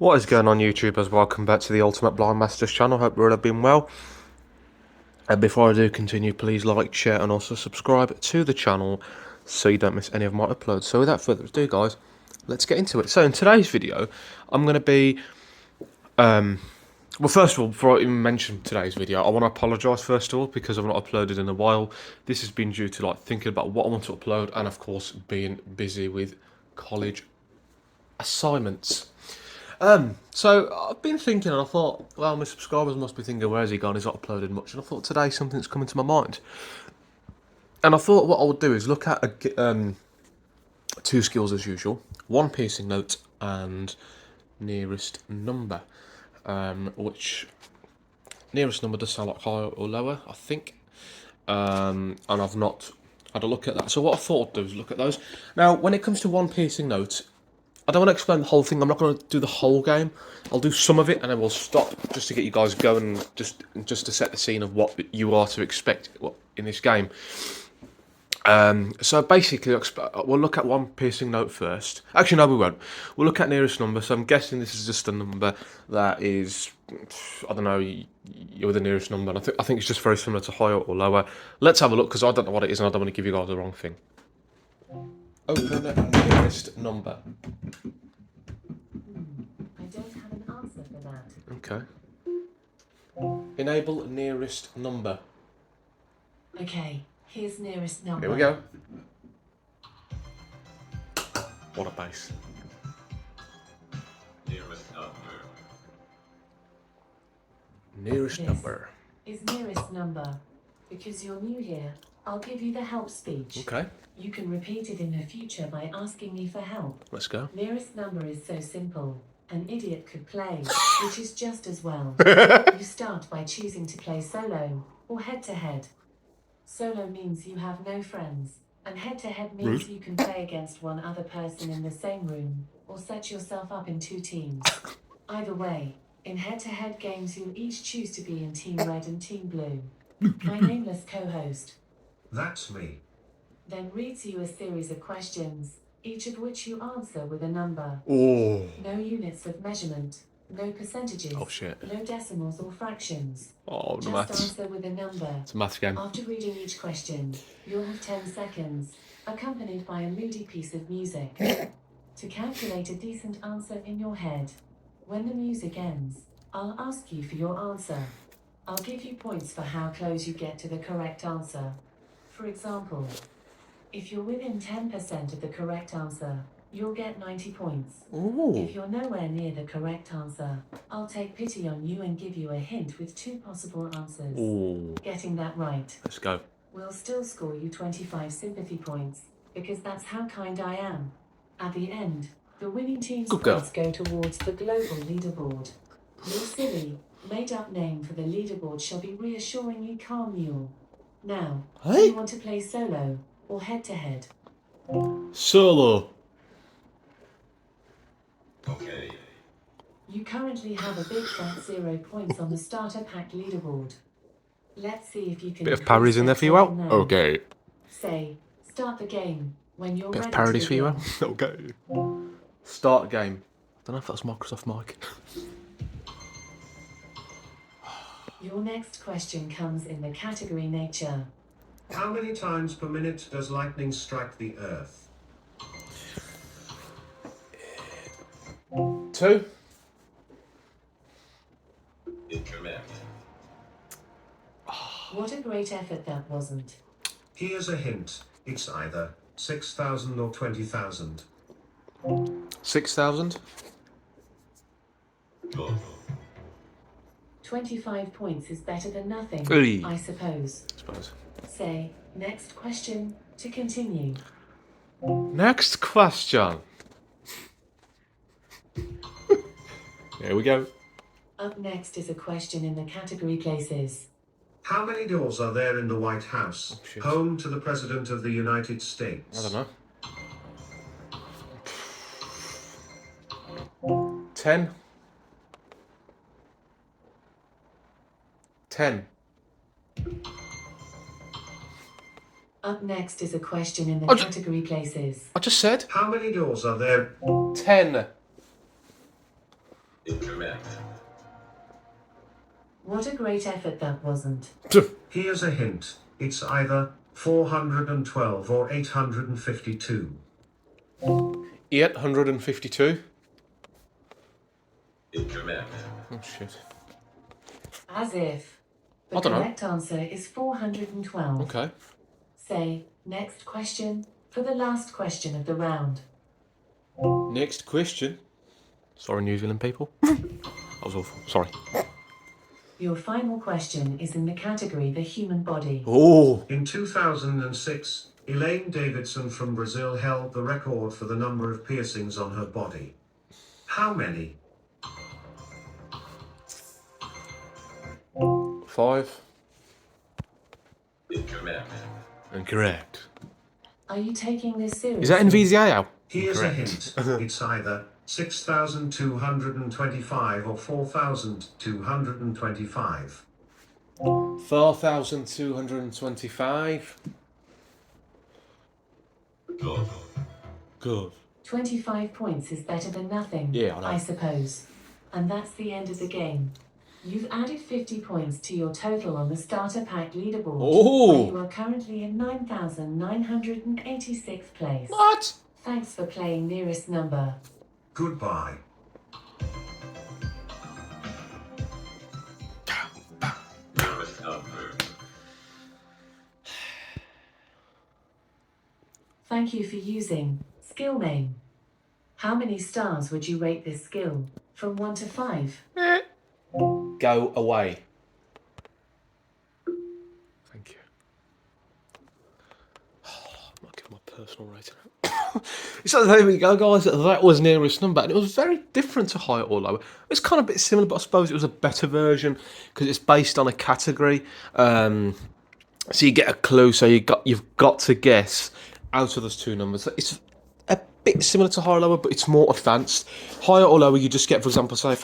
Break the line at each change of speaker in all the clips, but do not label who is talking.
What is going on, YouTubers? Welcome back to the Ultimate Blind Masters channel. Hope you're all been well. And before I do continue, please like, share and also subscribe to the channel so you don't miss any of my uploads. So without further ado, guys, let's get into it. So in today's video, I'm going to be... well, first of all, before I even mention today's video, I want to apologise first of all because I've not uploaded in a while. This has been due to thinking about what I want to upload and of course being busy with college assignments. So I've been thinking and I thought, well, my subscribers must be thinking, where's he gone? He's not uploaded much. And I thought today something's come into my mind. And I thought what I would do is look at two skills as usual. One piercing note and nearest number. Which nearest number does sound like higher or lower, I think. And I've not had a look at that. So what I thought I'd do is look at those. Now, when it comes to one piercing note, I don't want to explain the whole thing. I'm not going to do the whole game. I'll do some of it and then we'll stop just to get you guys going, just to set the scene of what you are to expect in this game. So basically, we'll look at one piercing note first. Actually, no, we won't. We'll look at nearest number. So I'm guessing this is just a number that is, I don't know, you're the nearest number. And I think it's just very similar to higher or lower. Let's have a look because I don't know what it is and I don't want to give you guys the wrong thing. Open nearest number.
I don't have an answer for that.
Okay. Enable nearest number.
Okay, here's nearest number.
Here we go. What a base.
Nearest number.
Nearest
This
number.
is nearest number. Because you're new here, I'll give you the help speech.
Okay,
You can repeat it in the future by asking me for help.
let's go.
Nearest number is so simple. An idiot could play, which is just as well. You start by choosing to play solo or head-to-head. Solo means you have no friends, and head-to-head means you can play against one other person in the same room, or set yourself up in two teams. Either way, in head-to-head games you'll each choose to be in Team Red and Team Blue. My nameless co-host
That's me.
then reads you a series of questions, each of which you answer with a number.
Oh.
No units of measurement, no percentages,
Oh shit.
no decimals or fractions.
Oh, the
Just
maths.
answer with a number.
It's a maths game.
After reading each question, you'll have 10 seconds, accompanied by a moody piece of music, to calculate a decent answer in your head. When the music ends, I'll ask you for your answer. I'll give you points for how close you get to the correct answer. For example, if you're within 10% of the correct answer, you'll get 90 points.
Ooh.
If you're nowhere near the correct answer, I'll take pity on you and give you a hint with two possible answers.
Ooh.
Getting that right
Let's go.
will still score you 25 sympathy points, because that's how kind I am. At the end, the winning team's
Good girl.
points go towards the global leaderboard. Your silly, made-up name for the leaderboard shall be Reassuringly Calm Mule. Now, do
Hey?
you want to play solo or head-to-head?
Solo.
Okay.
You currently have a big fat 0 points on the starter pack leaderboard. Let's see if you can...
Bit of parodies in there for you, Al?
now.
Okay.
Say, start the game when you're
Bit
ready
of parodies
to
for you, Al?
begin.
Okay. Start game. I don't know if that's Microsoft mic.
Your next question comes in the category nature.
How many times per minute does lightning strike the earth?
2.
Incorrect.
What a great effort that wasn't.
Here's a hint. It's either 6,000 or 20,000.
6,000.
Both.
25 points is better than nothing,
Hey.
I suppose.
I suppose.
Say, next question, to continue.
Next question. Here we go.
Up next is a question in the category places.
How many doors are there in the White House,
Oh, shit.
home to the President of the United
I
States?
don't know. 10. 10.
Up next is a question in the
Oh,
category places.
I just said
How many doors are there?
10.
Incorrect.
What a great effort that wasn't.
Here's a hint. It's either 412 or 852.
852.
Incorrect.
Oh shit.
As if. The
I don't know.
correct answer is 412.
Okay.
Say, next question, for the last question of the round.
Next question. Sorry, New Zealand people. That was awful. Sorry.
Your final question is in the category the human body.
Oh.
In 2006, Elaine Davidson from Brazil held the record for the number of piercings on her body. How many?
5.
Incorrect.
Incorrect.
Are you taking this seriously?
Is that in VZAO?
Here's a
Incorrect.
hint. It's either 6,225 or 4,225.
4,225.
Good.
Good.
25 points is better than nothing,
Yeah, I know.
I suppose. And that's the end of the game. You've added 50 points to your total on the starter pack leaderboard.
Oh.
Where you are currently in 9,986th place.
What?
Thanks for playing nearest number.
Goodbye.
Nearest number.
Thank you for using skill name. How many stars would you rate this skill? From 1 to 5?
Go away. Thank you. I'm not giving my personal rating out. So there we go, guys. That was nearest number, and it was very different to higher or lower. It's kind of a bit similar, but I suppose it was a better version because it's based on a category. So you get a clue. So you've got to guess out of those two numbers. It's a bit similar to higher or lower, but it's more advanced. Higher or lower, you just get, for example, say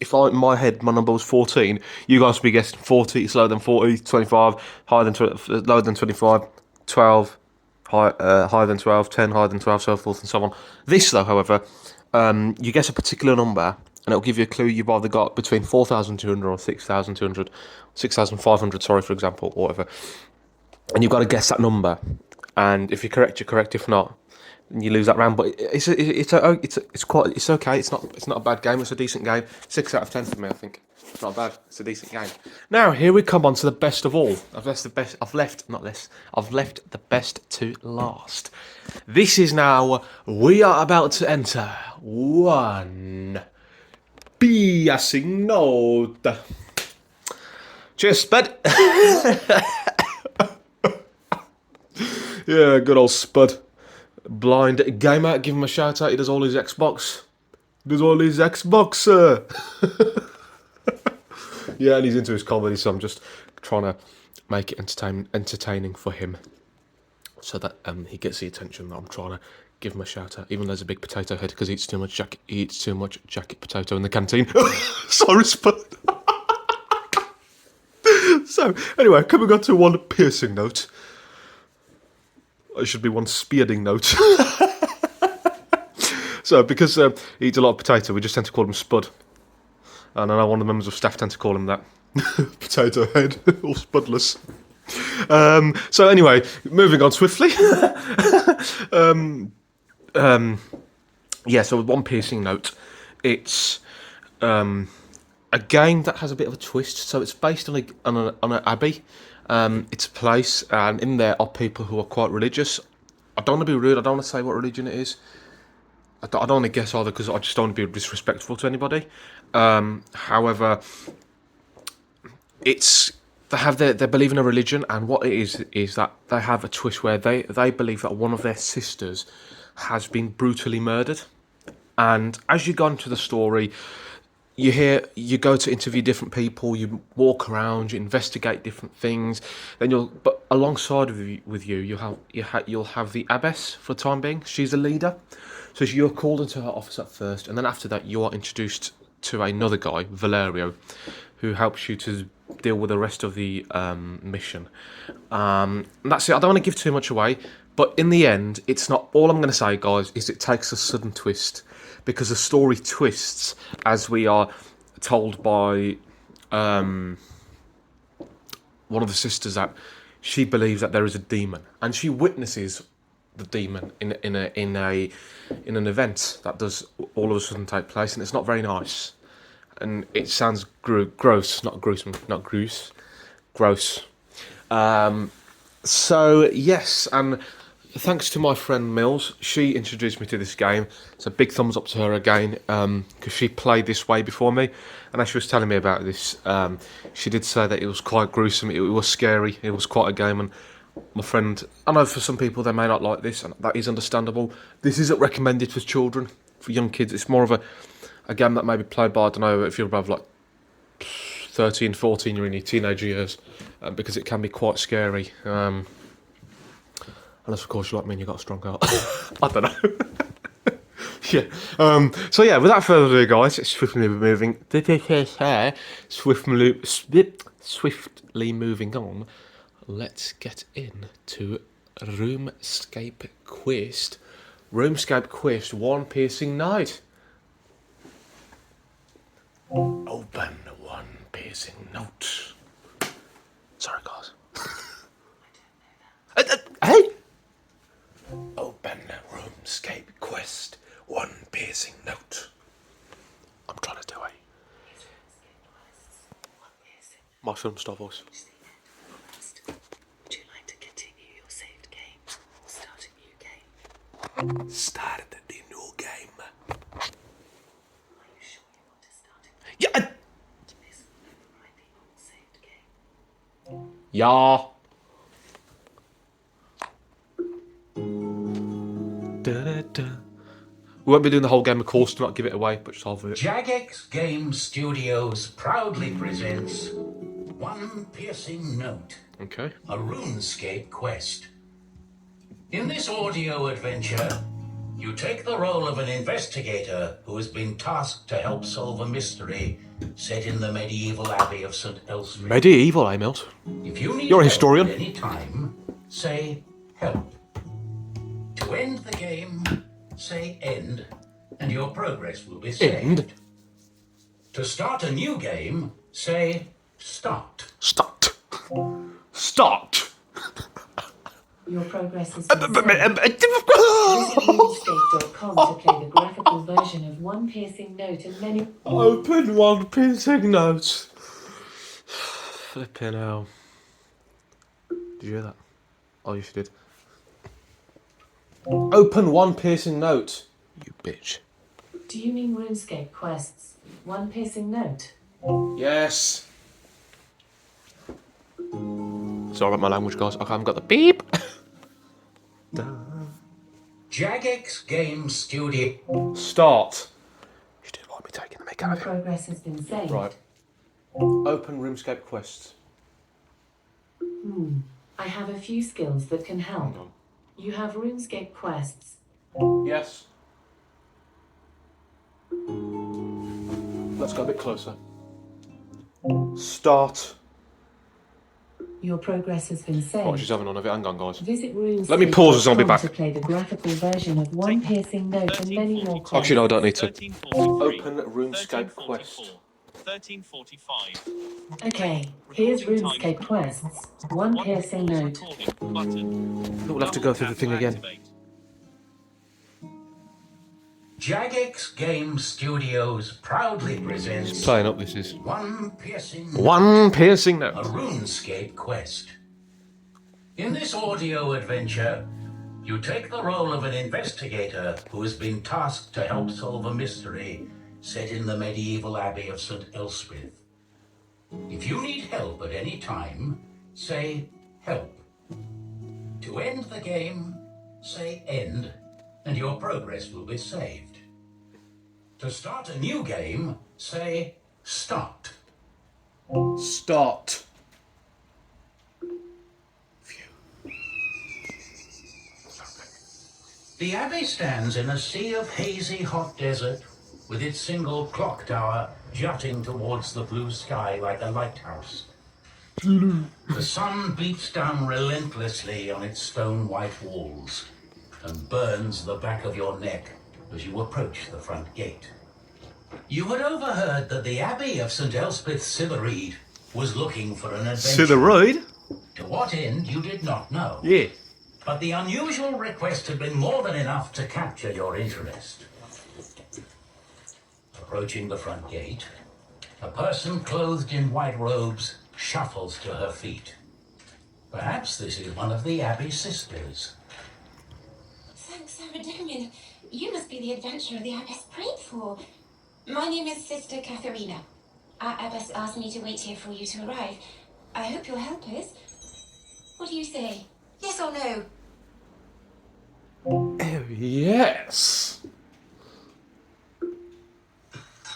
if in my head my number was 14, you guys would be guessing 40, it's lower than 40, 25, higher than lower than 25, 12, higher than 12, 10, higher than 12, so forth and so on. This though, however, you guess a particular number and it'll give you a clue. You've either got between 4,200 or 6,200, 6,500, sorry, for example, or whatever. And you've got to guess that number. And if you're correct, you're correct. If not, you lose that round. But it's okay. It's not a bad game. It's a decent game. 6 out of 10 for me, I think. It's not bad. It's a decent game. Now here we come on to the best of all. I've left the best to last. This is now, we are about to enter one piercing note. Cheers, Spud. Yeah, good old Spud. Blind gamer, give him a shout out. He does all his Xbox. Yeah, and he's into his comedy, so I'm just trying to make it entertaining for him, so that he gets the attention that I'm trying to give him a shout out. Even though there's a big potato head because he eats too much jacket potato in the canteen. Sorry, Spud. So anyway, coming on to one piercing note. It should be one spearding note. So, because he eats a lot of potato, we just tend to call him Spud. And I know one of the members of staff tend to call him that. Potato head, or Spudless. So anyway, moving on swiftly. Yeah, so one piercing note. It's a game that has a bit of a twist. So it's based on an abbey. It's a place, and in there are people who are quite religious. I don't want to be rude. I don't want to say what religion it is. I don't want to guess either because I just don't want to be disrespectful to anybody. However, they believe in a religion, and what it is that they have a twist where they believe that one of their sisters has been brutally murdered. And as you go into the story, you go to interview different people, you walk around, you investigate different things. But alongside with you, you'll have the abbess for the time being. She's the leader, so you're called into her office at first, and then after that, you are introduced to another guy, Valerio, who helps you to deal with the rest of the mission. That's it. I don't want to give too much away, but in the end, it's not. All I'm going to say, guys, is it takes a sudden twist. because the story twists as we are told by one of the sisters that she believes that there is a demon, and she witnesses the demon in an event that does all of a sudden take place, and it's not very nice, and it sounds gross, not gruesome, not gross. So yes, and thanks to my friend Mills, she introduced me to this game. So big thumbs up to her again, because she played this way before me, and as she was telling me about this, she did say that it was quite gruesome, it was scary, it was quite a game, and my friend, I know for some people they may not like this, and that is understandable. This isn't recommended for children, for young kids. It's more of a game that may be played by, I don't know, if you're above like 13, 14, you're in your teenage years, because it can be quite scary. Unless, of course, you're like me and you've got a strong heart. I don't know. Yeah. So, yeah, without further ado, guys, swiftly moving on, let's get into RuneScape Quest. RuneScape Quest, one piercing night. Open one piercing note. Sorry, guys. Hey! Open RuneScape Quest, one piercing note. I'm trying to do it. My film star voice.
Would you like to continue your saved game or start a new game?
Start the new game.
Are you sure you want to start a new
Yeah.
game? This will override the old saved game.
Yeah. We won't be doing the whole game, of course, to not give it away, but just half of it.
Jagex Game Studios proudly presents One Piercing Note,
Okay.
a RuneScape quest. In this audio adventure, you take the role of an investigator who has been tasked to help solve a mystery set in the medieval abbey of St. Elsewhere.
Medieval, eh, Milt?
If you need
You're a
help
historian.
at any time, say help. To end the game, say end, and your progress will be saved.
End?
To start a new game, say start.
Start. Start.
Your progress has been saved. Visit RuneScape.com to play the graphical version of One Piercing Note and many...
Open one piercing note. Flipping hell. Did you hear that? Oh, you did. Open one piercing note. You bitch.
Do you mean RuneScape quests? One Piercing Note?
Yes. Sorry about my language, guys. I haven't got the beep.
Jagex Game Studio.
Start. You didn't like me taking the mic out
Your
of it.
progress has been saved.
Right. Open RuneScape quests.
I have a few skills that can help.
Hang on.
You have RuneScape quests.
Yes. Let's go a bit closer. Start.
Your progress has been saved.
Oh, she's having none of it. Hang on, guys.
Visit RuneScape.
Let me pause this and I'll be back.
To play the graphical version of One Piercing Note and many more quests.
Actually, no, I don't need to.
1343,
Open RuneScape quest.
1345.
Okay, here's RuneScape quests. One Piercing Note.
Button.
We'll have to go through the thing again.
Jagex Game Studios proudly presents
Playing up, this is.
One Piercing
One piercing
a
note.
RuneScape quest. In this audio adventure, you take the role of an investigator who has been tasked to help solve a mystery set in the medieval abbey of St. Elsewith. If you need help at any time, say help. To end the game, say end, and your progress will be saved. To start a new game, say start.
Start.
The abbey stands in a sea of hazy hot desert, with its single clock tower jutting towards the blue sky like a lighthouse. The sun beats down relentlessly on its stone white walls and burns the back of your neck as you approach the front gate. You had overheard that the Abbey of St. Elspeth Sitherede was looking for an adventure.
Sitherede?
To what end, you did not know.
Yeah.
But the unusual request had been more than enough to capture your interest. Approaching the front gate, a person clothed in white robes shuffles to her feet. Perhaps this is one of the Abbey sisters.
Thanks, Sarah Domin. You must be the adventurer the Abbess prayed for. My name is Sister Katharina. Our Abbess asked me to wait here for you to arrive. I hope you'll help us. What do you say? Yes or no?
Oh, yes.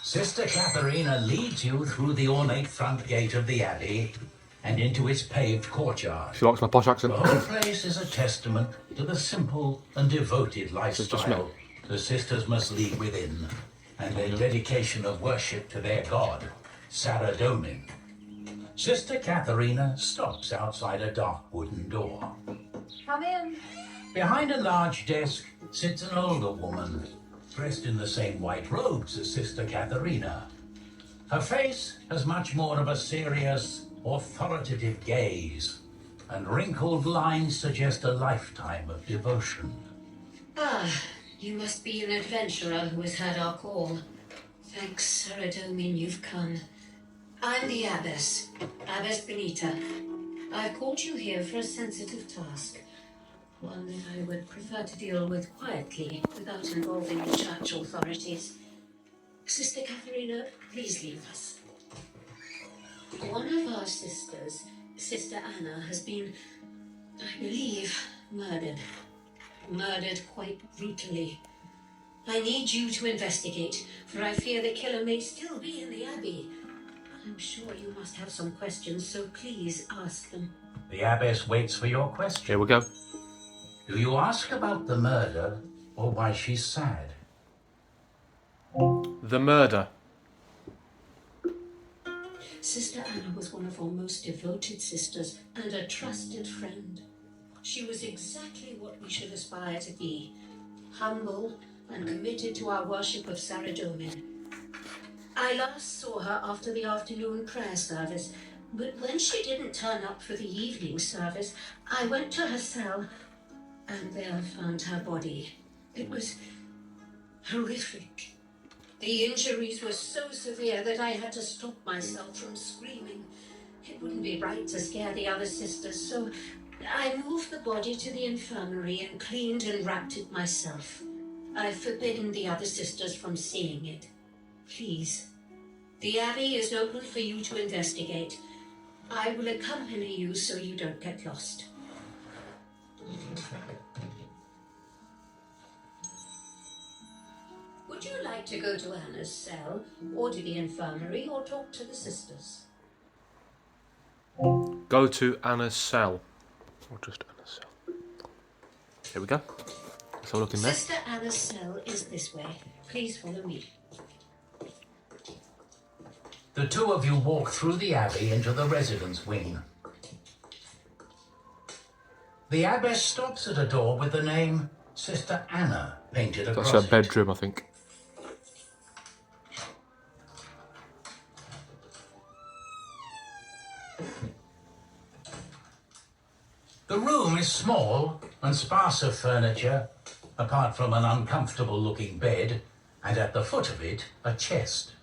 Sister Katharina leads you through the ornate front gate of the Abbey and into its paved courtyard.
She likes my posh accent.
The whole place is a testament to the simple and devoted
just
lifestyle the sisters must lead within, and their dedication of worship to their god, Sarah Domin. Sister Katharina stops outside a dark wooden door.
Come in.
Behind a large desk sits an older woman, dressed in the same white robes as Sister Katharina. Her face has much more of a serious, authoritative gaze, and wrinkled lines suggest a lifetime of devotion.
Ah, you must be an adventurer who has heard our call. Thanks, Sarah Domin, you've come. I'm the Abbess, Abbess Benita. I've called you here for a sensitive task. One that I would prefer to deal with quietly, without involving the church authorities. Sister Katharina, please leave us. One of our sisters, Sister Anna, has been, I believe, murdered. Murdered quite brutally. I need you to investigate, for I fear the killer may still be in the Abbey. I'm sure you must have some questions, so please ask them.
The Abbess waits for your question.
Here we go.
Do you ask about the murder, or why she's sad?
The murder.
Sister Anna was one of our most devoted sisters and a trusted friend. She was exactly what we should aspire to be, humble and committed to our worship of Sarah Domin. I last saw her after the afternoon prayer service, but when she didn't turn up for the evening service, I went to her cell and there I found her body. It was horrific. The injuries were so severe that I had to stop myself from screaming. It wouldn't be right to scare the other sisters, so I moved the body to the infirmary and cleaned and wrapped it myself. I've forbidden the other sisters from seeing it. Please. The Abbey is open for you to investigate. I will accompany you so you don't get lost. Would you like to go to Anna's cell, or to the infirmary, or talk to the sisters?
Go to Anna's cell. Or just Anna's cell. Here we go. Let's have a look in there.
Sister Anna's cell is this way. Please follow me.
The two of you walk through the Abbey into the residence wing. The Abbess stops at a door with the name Sister Anna painted across
That's her
it.
bedroom, I think.
The room is small and sparse of furniture, apart from an uncomfortable-looking bed, and at the foot of it, a chest.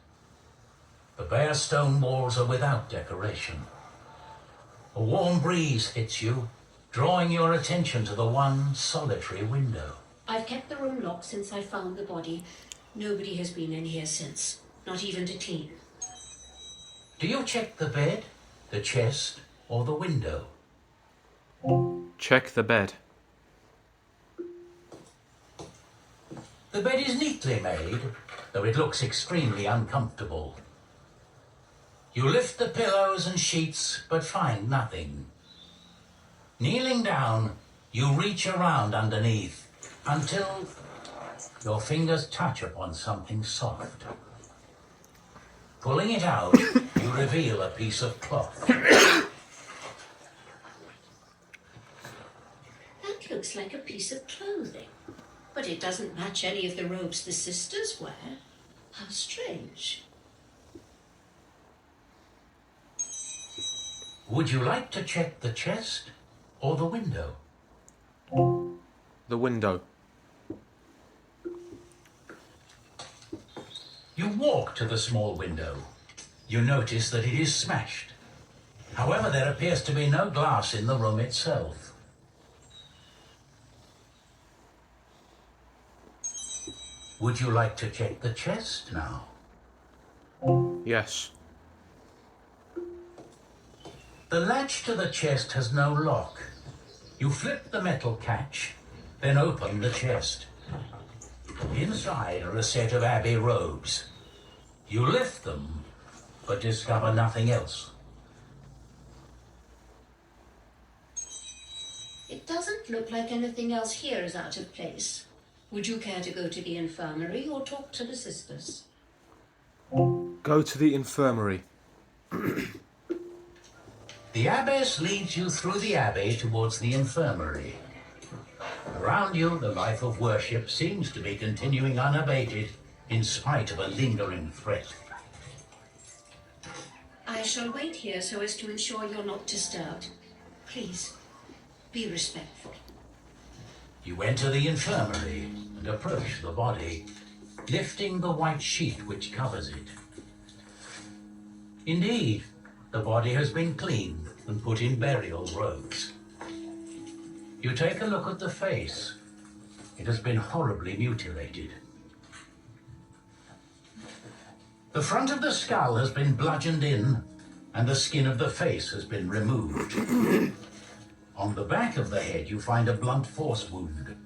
The bare stone walls are without decoration. A warm breeze hits you, drawing your attention to the one solitary window.
I've kept the room locked since I found the body. Nobody has been in here since, not even to clean.
Do you check the bed, the chest, or the window?
Check the bed.
The bed is neatly made, though it looks extremely uncomfortable. You lift the pillows and sheets, but find nothing. Kneeling down, you reach around underneath until your fingers touch upon something soft. Pulling it out, you reveal a piece of cloth.
That looks like a piece of clothing. But it doesn't match any of the robes the sisters wear. How strange.
Would you like to check the chest or the window?
The window.
You walk to the small window. You notice that it is smashed. However, there appears to be no glass in the room itself. Would you like to check the chest now?
Yes.
The latch to the chest has no lock. You flip the metal catch, then open the chest. Inside are a set of abbey robes. You lift them, but discover nothing else.
It doesn't look like anything else here is out of place. Would you care to go to the infirmary or talk to the sisters?
Go to the infirmary.
The abbess leads you through the abbey towards the infirmary. Around you, the life of worship seems to be continuing unabated in spite of a lingering threat.
I shall wait here so as to ensure you're not disturbed. Please, be respectful.
You enter the infirmary and approach the body, lifting the white sheet which covers it. Indeed, the body has been cleaned and put in burial robes. You take a look at the face. It has been horribly mutilated. The front of the skull has been bludgeoned in, and the skin of the face has been removed. On the back of the head, you find a blunt force wound,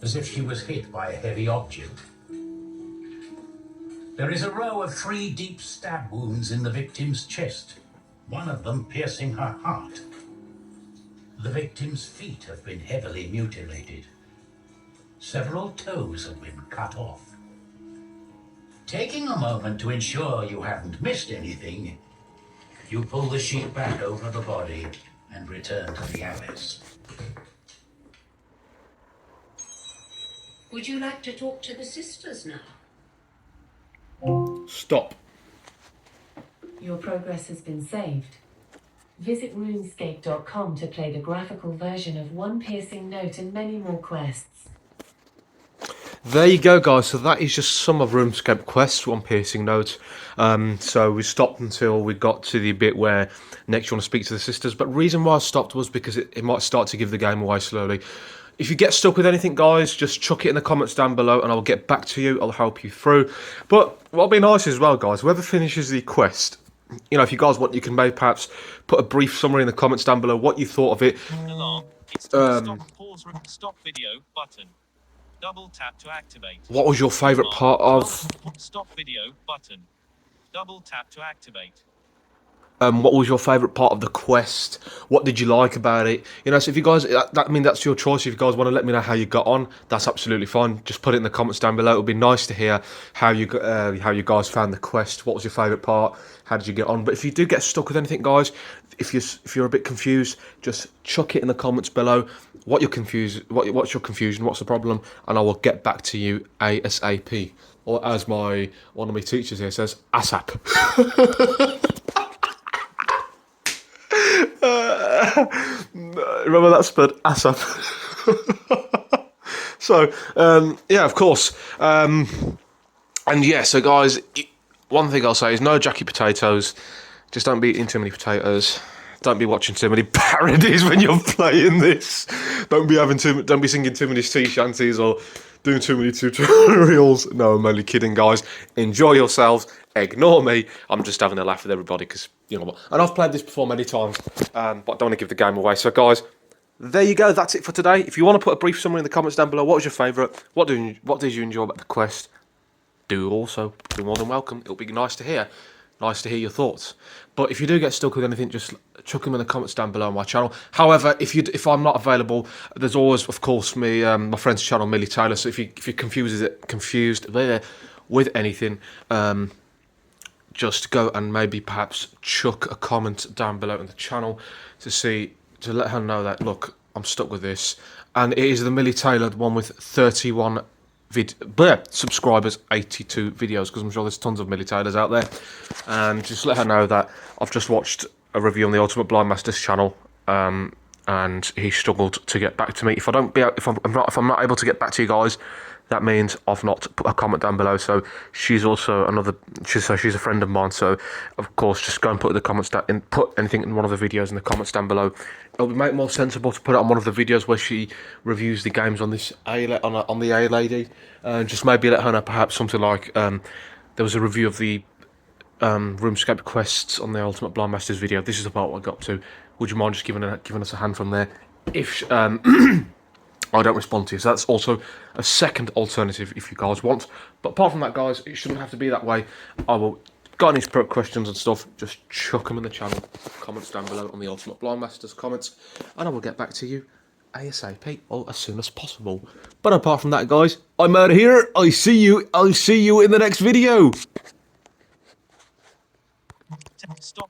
as if she was hit by a heavy object. There is a row of 3 deep stab wounds in the victim's chest, one of them piercing her heart. The victim's feet have been heavily mutilated. Several toes have been cut off. Taking a moment to ensure you haven't missed anything, you pull the sheet back over the body and return to the abbess.
Would you like to talk to the sisters now?
Stop.
Your progress has been saved. Visit roomscape.com to play the graphical version of One Piercing Note and many more quests.
There you go, guys. So that is just some of RuneScape quests, One Piercing Note. So we stopped until we got to the bit where next you want to speak to the sisters. But the reason why I stopped was because it might start to give the game away slowly. If you get stuck with anything, guys, just chuck it in the comments down below and I'll get back to you. I'll help you through. But what'll be nice as well, guys, whoever finishes the quest, you know, if you guys want, you can maybe perhaps put a brief summary in the comments down below what you thought of it.
Alarm. It's the stop video button. Double tap to activate.
What was your favourite part of...
Stop video button. Double tap to activate.
What was your favourite part of the quest? What did you like about it? You know, so if you guys, I mean, that's your choice. If you guys want to let me know how you got on, that's absolutely fine. Just put it in the comments down below. It would be nice to hear how you guys found the quest. What was your favourite part? How did you get on? But if you do get stuck with anything, guys, if you're a bit confused, just chuck it in the comments below. What you're confused? What's your confusion? What's the problem? And I will get back to you ASAP. Or as one of my teachers here says, ASAP. Remember that spelled ASAP. So yeah, of course. And yeah, so guys, one thing I'll say is no Jackie potatoes. Just don't be eating too many potatoes. Don't be watching too many parodies when you're playing this. Don't be singing too many sea shanties or doing too many tutorials. No, I'm only kidding, guys. Enjoy yourselves. Ignore me. I'm just having a laugh with everybody because, you know what. And I've played this before many times, but I don't want to give the game away. So, guys, there you go. That's it for today. If you want to put a brief summary in the comments down below, what was your favourite? What did you enjoy about the quest? Do also. Be more than welcome. It'll be nice to hear. Nice to hear your thoughts. But if you do get stuck with anything, just chuck them in the comments down below on my channel. However, if I'm not available, there's always, of course, my friend's channel, Millie Taylor. So if you're confused with anything, just go and maybe perhaps chuck a comment down below in the channel to let her know that, look, I'm stuck with this. And it is the Millie Taylor one with 31 subscribers 82 videos, because I'm sure there's tons of militators out there. And just let her know that I've just watched a review on the Ultimate Blind Masters channel, and he struggled to get back to me. If I'm not able to get back to you guys, that means I've not put a comment down below. So she's also she's a friend of mine. So of course, just go and put the comments down, put anything in one of the videos in the comments down below. It'll make more sensible to put it on one of the videos where she reviews the games on this on the A Lady, and just maybe let her know perhaps something like there was a review of the roomscape quests on the Ultimate Blind Masters video. This is the part I got to. Would you mind just giving us a hand from there if I don't respond to you? So that's also a second alternative if you guys want. But apart from that, guys, it shouldn't have to be that way. I will got any questions and stuff, just chuck them in the channel comments down below on the Ultimate Blind Masters comments, and I will get back to you ASAP or as soon as possible. But apart from that, guys, I'm out of here. I'll see you in the next video.
Stop